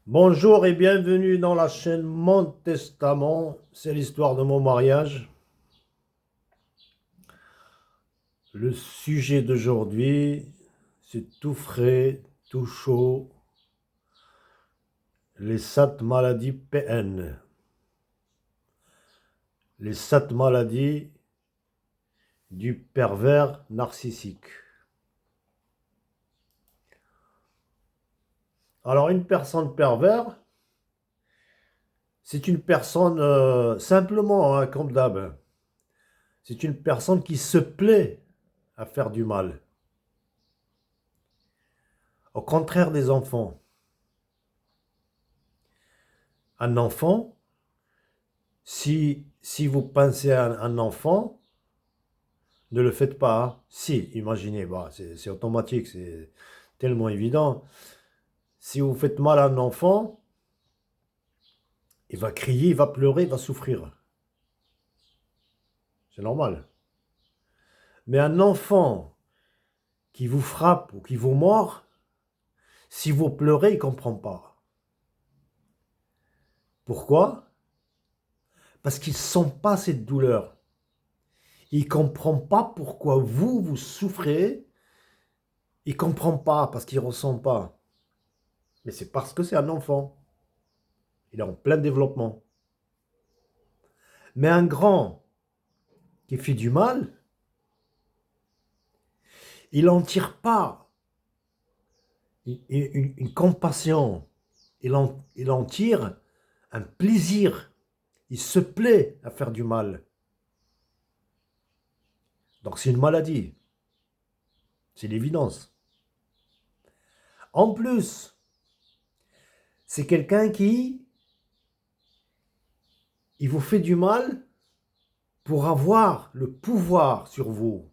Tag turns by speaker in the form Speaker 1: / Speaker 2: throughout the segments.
Speaker 1: Bonjour et bienvenue dans la chaîne Mon Testament. C'est l'histoire de mon mariage. Le sujet d'aujourd'hui, c'est tout frais, tout chaud, les 7 maladies PN. Les 7 maladies du pervers narcissique. Alors, une personne pervers, c'est une personne simplement, hein, comme d'hab, c'est une personne qui se plaît à faire du mal. Au contraire des enfants. Un enfant, si vous pensez à un enfant, ne le faites pas, hein. Si, imaginez, bah, c'est automatique, c'est tellement évident. Si vous faites mal à un enfant, il va crier, il va pleurer, il va souffrir. C'est normal. Mais un enfant qui vous frappe ou qui vous mord, si vous pleurez, il ne comprend pas. Pourquoi? Parce qu'il ne sent pas cette douleur. Il ne comprend pas pourquoi vous souffrez. Il ne comprend pas parce qu'il ne ressent pas. Mais c'est parce que c'est un enfant. Il est en plein développement. Mais un grand qui fait du mal, il n'en tire pas une compassion. Il en tire un plaisir. Il se plaît à faire du mal. Donc c'est une maladie. C'est l'évidence. En plus, c'est quelqu'un qui, il vous fait du mal pour avoir le pouvoir sur vous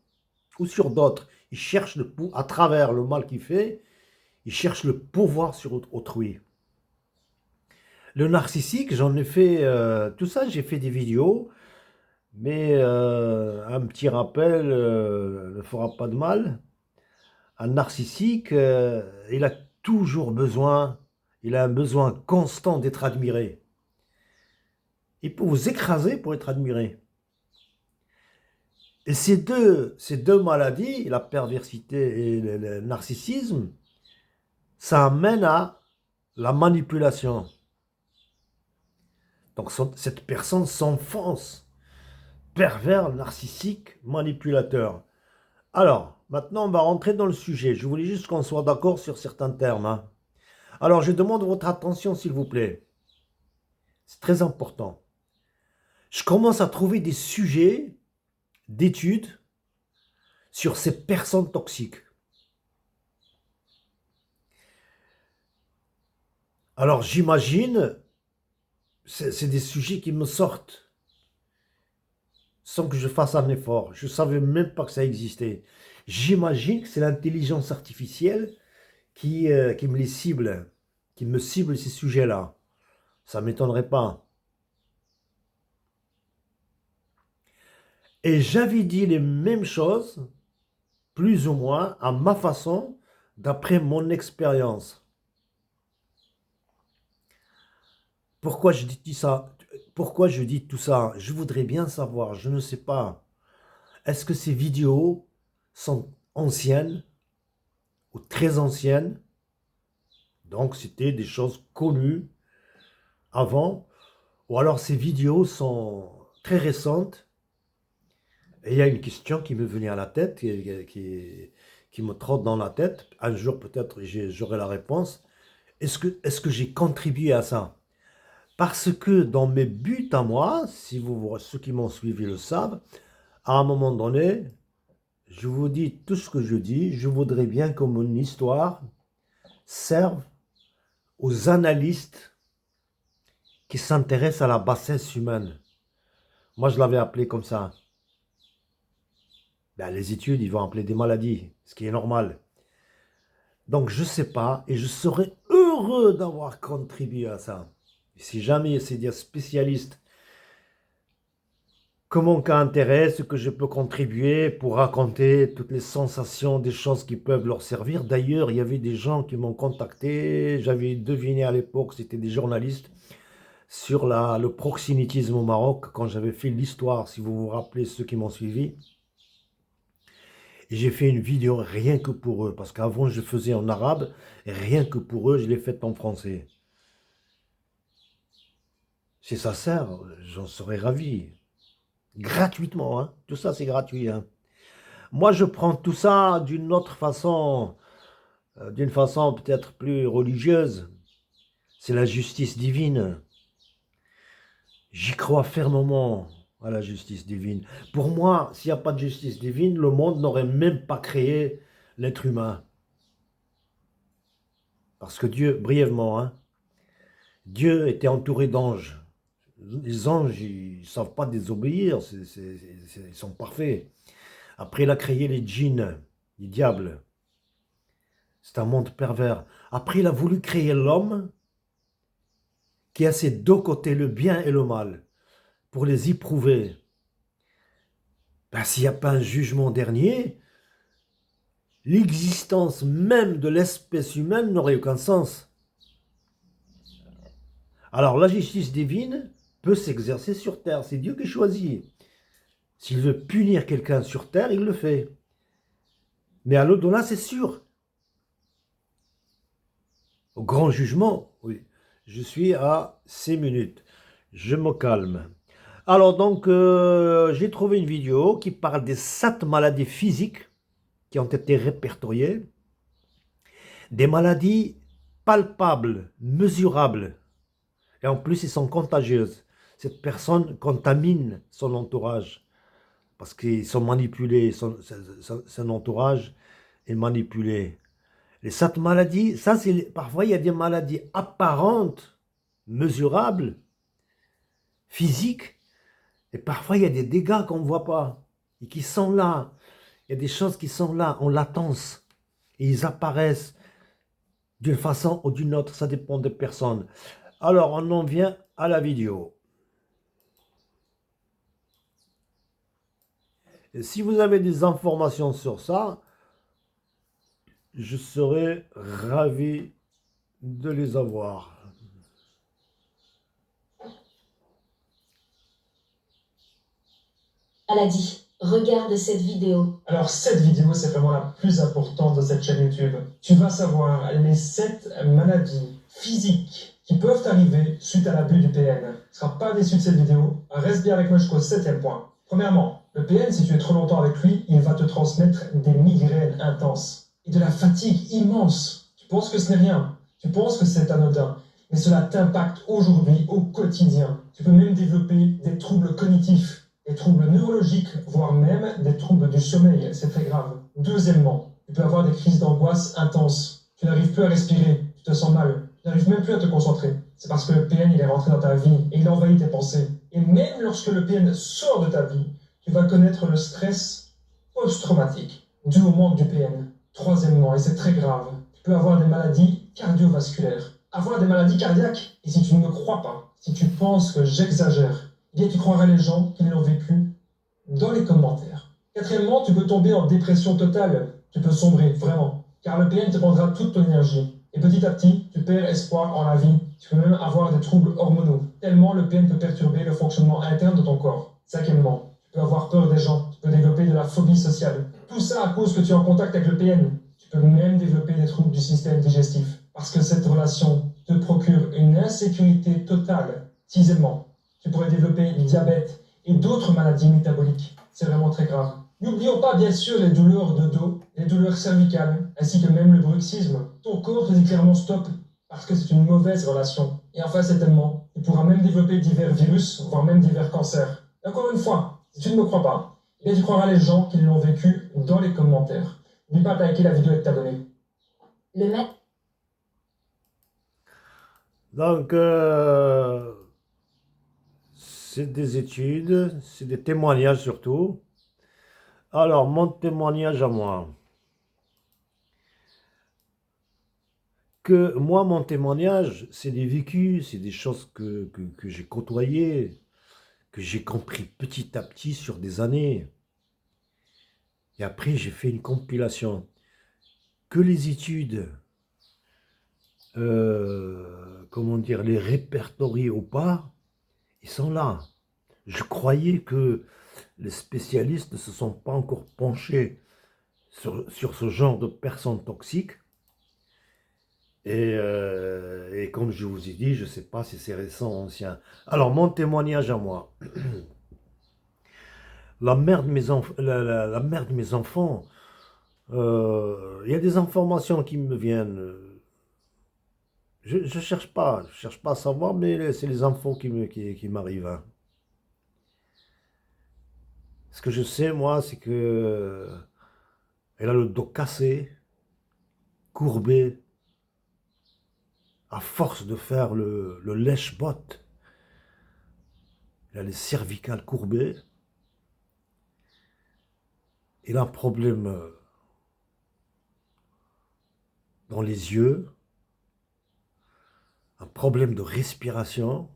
Speaker 1: ou sur d'autres. Il cherche à travers le mal qu'il fait, il cherche le pouvoir sur autrui. Le narcissique, j'en ai fait tout ça, j'ai fait des vidéos, mais un petit rappel ne fera pas de mal. Un narcissique, il a toujours besoin, il a un besoin constant d'être admiré. Il peut vous écraser pour être admiré. Et ces deux maladies, la perversité et le narcissisme, ça amène à la manipulation. Donc cette personne s'enfonce. Pervers, narcissique, manipulateur. Alors, maintenant, on va rentrer dans le sujet. Je voulais juste qu'on soit d'accord sur certains termes, hein. Alors, je demande votre attention, s'il vous plaît. C'est très important. Je commence à trouver des sujets d'études sur ces personnes toxiques. Alors, j'imagine, c'est des sujets qui me sortent sans que je fasse un effort. Je ne savais même pas que ça existait. J'imagine que c'est l'intelligence artificielle qui me les cible, qui me cible ces sujets-là. Ça ne m'étonnerait pas. Et j'avais dit les mêmes choses, plus ou moins, à ma façon, d'après mon expérience. Pourquoi je dis ça? Pourquoi je dis tout ça? Je voudrais bien savoir, je ne sais pas. Est-ce que ces vidéos sont anciennes ou très anciennes? Donc c'était des choses connues avant. Ou alors ces vidéos sont très récentes. Et il y a une question qui me venait à la tête, qui me trotte dans la tête. Un jour, peut-être, j'aurai la réponse. Est-ce que j'ai contribué à ça? Parce que dans mes buts à moi, si ceux qui m'ont suivi le savent, à un moment donné, je vous dis tout ce que je dis. Je voudrais bien que mon histoire serve aux analystes qui s'intéressent à la bassesse humaine. Moi, je l'avais appelé comme ça. Ben, les études, ils vont appeler des maladies, ce qui est normal. Donc, je ne sais pas, et je serais heureux d'avoir contribué à ça. Si jamais c'est des spécialistes que mon cas intéresse, que je peux contribuer pour raconter toutes les sensations, des choses qui peuvent leur servir. D'ailleurs, il y avait des gens qui m'ont contacté, j'avais deviné à l'époque, c'était des journalistes, sur le proxénétisme au Maroc, quand j'avais fait l'histoire, si vous vous rappelez, ceux qui m'ont suivi. Et j'ai fait une vidéo rien que pour eux, parce qu'avant je faisais en arabe, et rien que pour eux, je l'ai faite en français. Si ça sert, j'en serais ravi. Gratuitement, hein. Tout ça c'est gratuit, hein. Moi je prends tout ça d'une autre façon, d'une façon peut-être plus religieuse. C'est la justice divine. J'y crois fermement à la justice divine. Pour moi, s'il n'y a pas de justice divine, le monde n'aurait même pas créé l'être humain. Parce que Dieu, brièvement, hein, Dieu était entouré d'anges. Les anges, ils ne savent pas désobéir, ils sont parfaits. Après, il a créé les djinns, les diables. C'est un monde pervers. Après, il a voulu créer l'homme qui a ses deux côtés, le bien et le mal, pour les éprouver. Ben, s'il n'y a pas un jugement dernier, l'existence même de l'espèce humaine n'aurait aucun sens. Alors la justice divine peut s'exercer sur terre, c'est Dieu qui choisit. S'il veut punir quelqu'un sur terre, il le fait. Mais à l'au-delà, c'est sûr. Au grand jugement, oui. Je suis à 6 minutes. Je me calme. Alors donc, j'ai trouvé une vidéo qui parle des 7 maladies physiques qui ont été répertoriées. Des maladies palpables, mesurables. Et en plus, elles sont contagieuses. Cette personne contamine son entourage parce qu'ils sont manipulés, son entourage est manipulé. Les 7 maladies, ça c'est parfois il y a des maladies apparentes, mesurables, physiques, et parfois il y a des dégâts qu'on ne voit pas et qui sont là. Il y a des choses qui sont là en latence et ils apparaissent d'une façon ou d'une autre, ça dépend des personnes. Alors on en vient à la vidéo. Et si vous avez des informations sur ça, je serais ravi de les avoir.
Speaker 2: Maladie. Regarde cette vidéo. Alors cette vidéo, c'est vraiment la plus importante de cette chaîne YouTube. Tu vas savoir les 7 maladies physiques qui peuvent arriver suite à l'abus du PN. Tu ne seras pas déçu de cette vidéo. Reste bien avec moi jusqu'au 7e point. Premièrement, le PN, si tu es trop longtemps avec lui, il va te transmettre des migraines intenses et de la fatigue immense. Tu penses que ce n'est rien. Tu penses que c'est anodin. Mais cela t'impacte aujourd'hui au quotidien. Tu peux même développer des troubles cognitifs, des troubles neurologiques, voire même des troubles du sommeil. C'est très grave. Deuxièmement, tu peux avoir des crises d'angoisse intenses. Tu n'arrives plus à respirer, tu te sens mal, tu n'arrives même plus à te concentrer. C'est parce que le PN il est rentré dans ta vie et il envahit tes pensées. Et même lorsque le PN sort de ta vie, tu vas connaître le stress post-traumatique dû au manque du PN. Troisièmement, et c'est très grave, tu peux avoir des maladies cardiovasculaires, avoir des maladies cardiaques. Et si tu ne me crois pas, si tu penses que j'exagère, eh bien tu croiras les gens qui l'ont vécu dans les commentaires. Quatrièmement, tu peux tomber en dépression totale, tu peux sombrer, vraiment, car le PN te prendra toute ton énergie. Et petit à petit, tu perds espoir en la vie. Tu peux même avoir des troubles hormonaux, tellement le PN peut perturber le fonctionnement interne de ton corps. Cinquièmement, tu peux avoir peur des gens, tu peux développer de la phobie sociale. Tout ça à cause que tu es en contact avec le PN. Tu peux même développer des troubles du système digestif, parce que cette relation te procure une insécurité totale. Sixièmement, tu pourrais développer du diabète et d'autres maladies métaboliques. C'est vraiment très grave. N'oublions pas bien sûr les douleurs de dos, les douleurs cervicales, ainsi que même le bruxisme. Ton corps te dit clairement stop, parce que c'est une mauvaise relation. Et enfin, certainement, tu pourras même développer divers virus, voire même divers cancers. Et encore une fois, si tu ne me crois pas, eh bien tu croiras les gens qui l'ont vécu dans les commentaires. N'oublie pas de liker la vidéo et de t'abonner. Le maître.
Speaker 1: Donc, c'est des études, c'est des témoignages surtout. Alors, mon témoignage à moi. Mon témoignage, c'est des vécus, c'est des choses que j'ai côtoyées, que j'ai compris petit à petit sur des années. Et après, j'ai fait une compilation. Que les études, comment dire, les répertorient ou pas, ils sont là. Je croyais que les spécialistes ne se sont pas encore penchés sur ce genre de personnes toxiques. Et comme je vous ai dit, je ne sais pas si c'est récent ou ancien. Alors, mon témoignage à moi. La mère de la mère de mes enfants, il y a des informations qui me viennent. Je ne cherche pas à savoir, mais c'est les infos qui m'arrivent, hein. Ce que je sais, moi, c'est que elle a le dos cassé, courbé, à force de faire le lèche-botte. Elle a les cervicales courbées. Elle a un problème dans les yeux, un problème de respiration.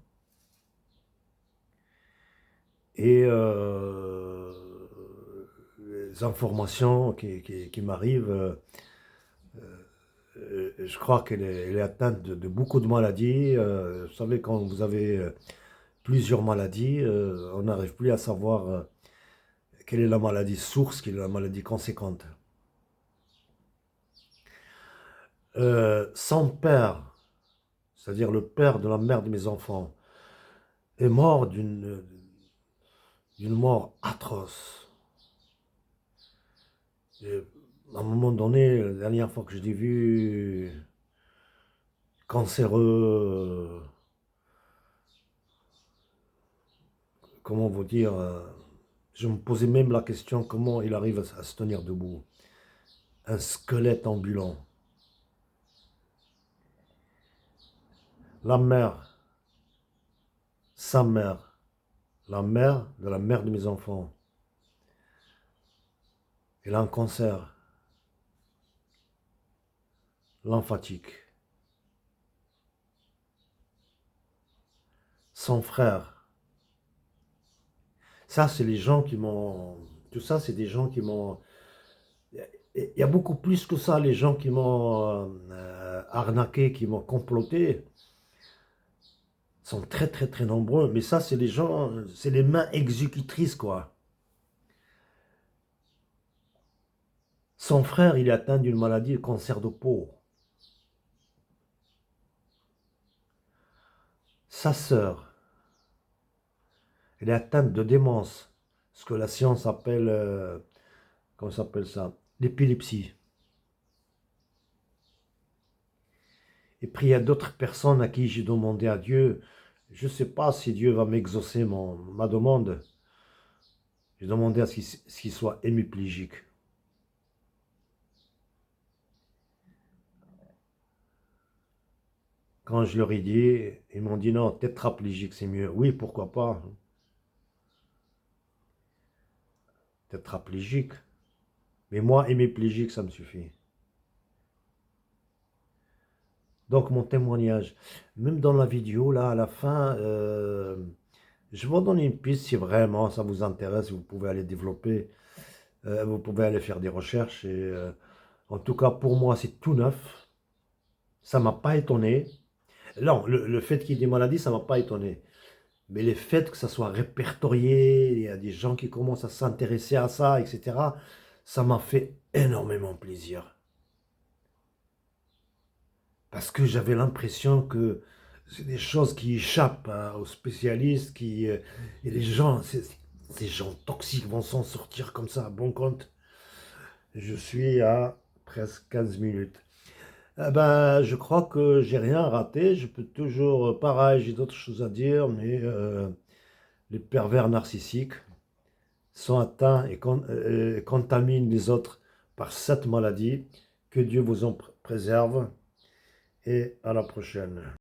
Speaker 1: Et les informations qui m'arrivent, je crois elle est atteinte de beaucoup de maladies. Vous savez, quand vous avez plusieurs maladies, on n'arrive plus à savoir quelle est la maladie source, quelle est la maladie conséquente. Son père, c'est-à-dire le père de la mère de mes enfants, est mort d'une mort atroce. Et à un moment donné, la dernière fois que je l'ai vu, cancéreux, comment vous dire, je me posais même la question comment il arrive à se tenir debout. Un squelette ambulant. La mère, sa mère, la mère de la mère de mes enfants, elle a un cancer lymphatique. Son frère, ça c'est les gens qui m'ont... Tout ça c'est des gens qui m'ont... Il y a beaucoup plus que ça, les gens qui m'ont arnaqué, qui m'ont comploté, sont très très très nombreux. Mais ça c'est les gens, c'est les mains exécutrices quoi. Son frère, il est atteint d'une maladie, le cancer de peau. Sa sœur, elle est atteinte de démence, ce que la science appelle, comment s'appelle ça? L'épilepsie. Et puis il y a d'autres personnes à qui j'ai demandé à Dieu, je ne sais pas si Dieu va m'exaucer ma demande. J'ai demandé à ce qu'il soit hémiplégique. Quand je leur ai dit, ils m'ont dit non, tétraplégique c'est mieux. Oui, pourquoi pas? Tétraplégique. Mais moi, hémiplégique, ça me suffit. Donc mon témoignage, même dans la vidéo, là, à la fin, je vais vous donner une piste si vraiment ça vous intéresse, vous pouvez aller développer, vous pouvez aller faire des recherches. Et, en tout cas, pour moi, c'est tout neuf. Ça ne m'a pas étonné. Non, le fait qu'il y ait des maladies, ça ne m'a pas étonné. Mais le fait que ça soit répertorié, il y a des gens qui commencent à s'intéresser à ça, etc., ça m'a fait énormément plaisir. Parce que j'avais l'impression que c'est des choses qui échappent hein, aux spécialistes, et les gens, ces gens toxiques vont s'en sortir comme ça à bon compte. Je suis à presque 15 minutes. Eh ben, je crois que j'ai rien raté. Je peux toujours, pareil, j'ai d'autres choses à dire, mais les pervers narcissiques sont atteints et contaminent les autres par cette maladie. Que Dieu vous en préserve et à la prochaine.